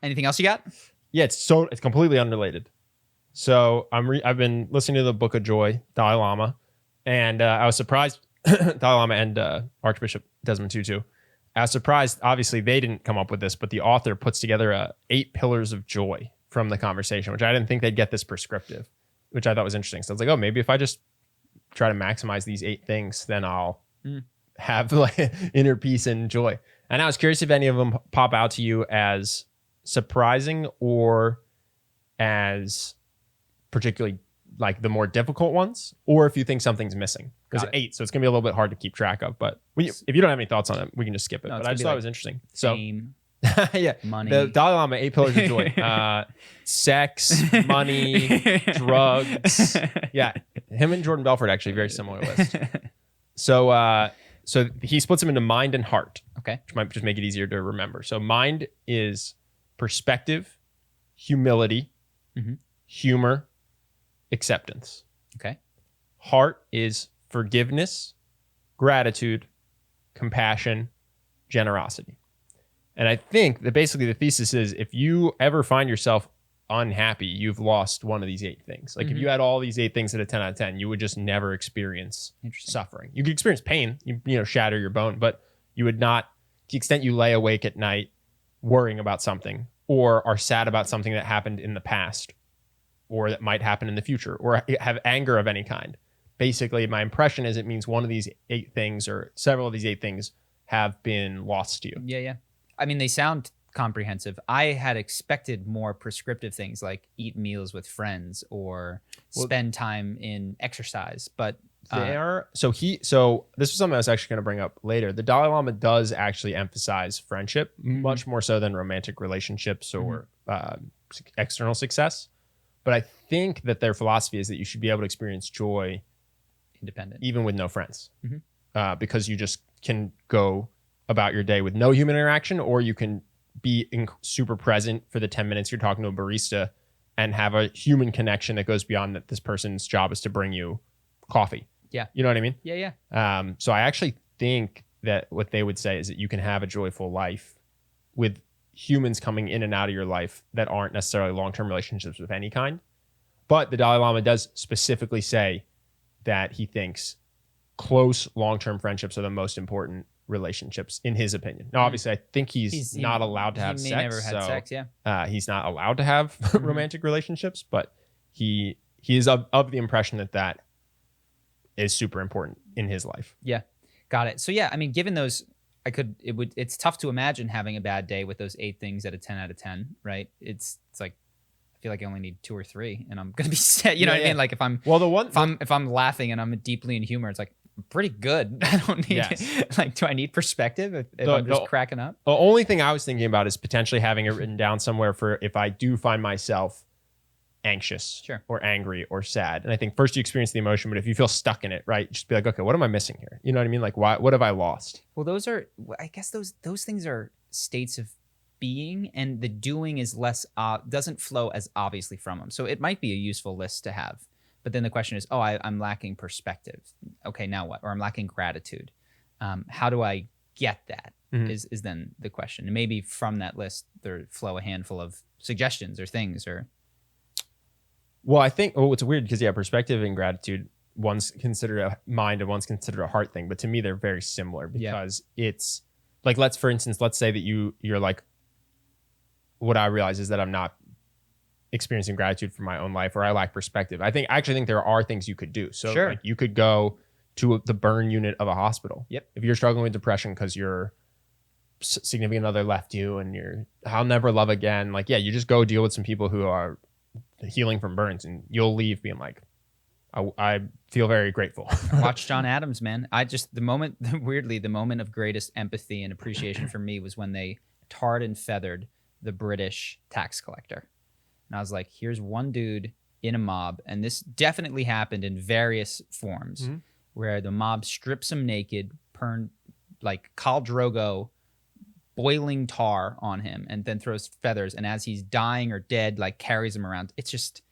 Anything else you got? Yeah, it's completely unrelated. So I've been listening to the Book of Joy, Dalai Lama, and I was surprised. Dalai Lama and Archbishop Desmond Tutu. I was surprised. Obviously, they didn't come up with this, but the author puts together 8 pillars of joy from the conversation, which I didn't think they'd get this prescriptive, which I thought was interesting. So I was like, oh, maybe if I just try to maximize these 8 things, then I'll have like inner peace and joy. And I was curious if any of them pop out to you as surprising or as particularly like the more difficult ones, or if you think something's missing. There's 8, so it's gonna be a little bit hard to keep track of. But if you don't have any thoughts on it, we can just skip it. But I just thought it was interesting. Fame, yeah, money. The Dalai Lama, 8 pillars of joy: sex, money, drugs. Yeah, him and Jordan Belfort actually very similar list. So he splits them into mind and heart. Okay, which might just make it easier to remember. So mind is perspective, humility, humor, acceptance. Okay. Heart is forgiveness, gratitude, compassion, generosity. And I think that basically the thesis is if you ever find yourself unhappy, you've lost one of these 8 things. Like if you had all these 8 things at a 10 out of 10, you would just never experience suffering. You could experience pain, you shatter your bone, but you would not, to the extent you lay awake at night worrying about something or are sad about something that happened in the past or that might happen in the future or have anger of any kind. Basically, my impression is it means one of these 8 things or several of these 8 things have been lost to you. Yeah. I mean, they sound comprehensive. I had expected more prescriptive things like eat meals with friends or spend time in exercise, but so this was something I was actually going to bring up later. The Dalai Lama does actually emphasize friendship much more so than romantic relationships or external success. But I think that their philosophy is that you should be able to experience joy independent, even with no friends, because you just can go about your day with no human interaction, or you can be super present for the 10 minutes you're talking to a barista and have a human connection that goes beyond that this person's job is to bring you coffee. Yeah. You know what I mean? Yeah. So I actually think that what they would say is that you can have a joyful life with humans coming in and out of your life that aren't necessarily long-term relationships of any kind. But the Dalai Lama does specifically say that he thinks close long-term friendships are the most important relationships in his opinion. Now, obviously, I think he's not allowed to have sex. He may never had sex, yeah. He's not allowed to have romantic relationships, but he is of the impression that is super important in his life. Yeah, got it. So yeah, I mean, given those, it's tough to imagine having a bad day with those 8 things at a 10 out of 10, right? It's like, I feel like I only need 2 or 3 and I'm gonna be set. You know what I mean? Like if I'm if I'm laughing and I'm deeply in humor, it's like I'm pretty good. I don't need like, do I need perspective if I'm just cracking up? The only thing I was thinking about is potentially having it written down somewhere for if I do find myself anxious or angry or sad. And I think first you experience the emotion, but if you feel stuck in it, right, just be like, okay, what am I missing here? You know what I mean? Like, what have I lost? Well, I guess those things are states of being, and the doing is less, doesn't flow as obviously from them. So it might be a useful list to have. But then the question is, I'm lacking perspective. Okay, now what? Or I'm lacking gratitude. How do I get that? Is then the question. And maybe from that list, there flow a handful of suggestions or things or... Well, I think, it's weird because, perspective and gratitude, one's considered a mind and one's considered a heart thing. But to me, they're very similar because it's like, let's say that you're like, what I realize is that I'm not experiencing gratitude for my own life or I lack perspective. I actually think there are things you could do. So like you could go to the burn unit of a hospital. Yep. If you're struggling with depression because your significant other left you and I'll never love again. Like, you just go deal with some people who are healing from burns and you'll leave being like, I feel very grateful. Watch John Adams, man. The moment of greatest empathy and appreciation for me was when they tarred and feathered the British tax collector. And I was like, here's one dude in a mob, and this definitely happened in various forms, where the mob strips him naked, like Khal Drogo, boiling tar on him, and then throws feathers, and as he's dying or dead, like carries him around. It's just,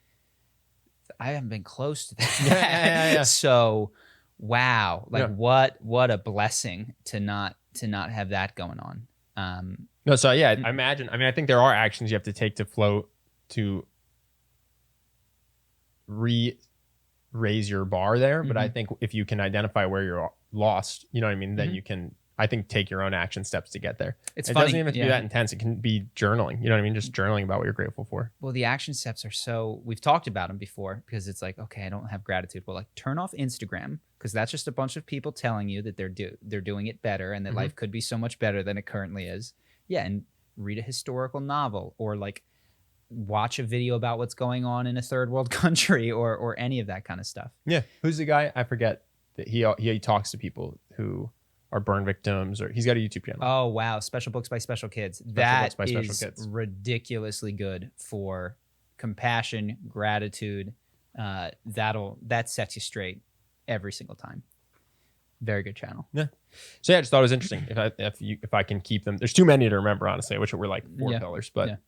I haven't been close to that. Yeah. So, wow, like what a blessing to not have that going on. No, so yeah, I imagine. I mean, I think there are actions you have to take to flow to raise your bar there. But I think if you can identify where you're lost, you know what I mean, then you can, I think, take your own action steps to get there. It's It funny. doesn't even have to be that intense. It can be journaling. You know what I mean? Just journaling about what you're grateful for. Well, the action steps are so, we've talked about them before because it's like, okay, I don't have gratitude. Well, like turn off Instagram because that's just a bunch of people telling you that they're doing it better and that life could be so much better than it currently is. Yeah, and read a historical novel or like watch a video about what's going on in a third world country or any of that kind of stuff. Yeah. Who's the guy? I forget that he talks to people who are burn victims, or he's got a YouTube channel. Oh, wow. Special Books by Special Kids. That is ridiculously good for compassion, gratitude. That sets you straight every single time. Very good channel. Yeah. So yeah, I just thought it was interesting. If I can keep them, there's too many to remember. Honestly, I wish it were like $4, but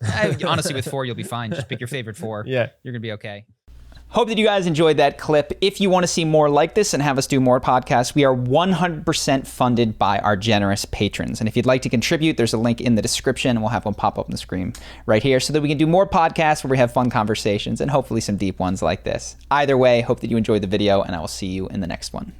honestly, with 4 you'll be fine. Just pick your favorite 4. Yeah, you're gonna be okay. Hope that you guys enjoyed that clip. If you want to see more like this and have us do more podcasts, we are 100% funded by our generous patrons. And if you'd like to contribute, there's a link in the description, and we'll have one pop up on the screen right here so that we can do more podcasts where we have fun conversations and hopefully some deep ones like this. Either way, hope that you enjoyed the video, and I will see you in the next one.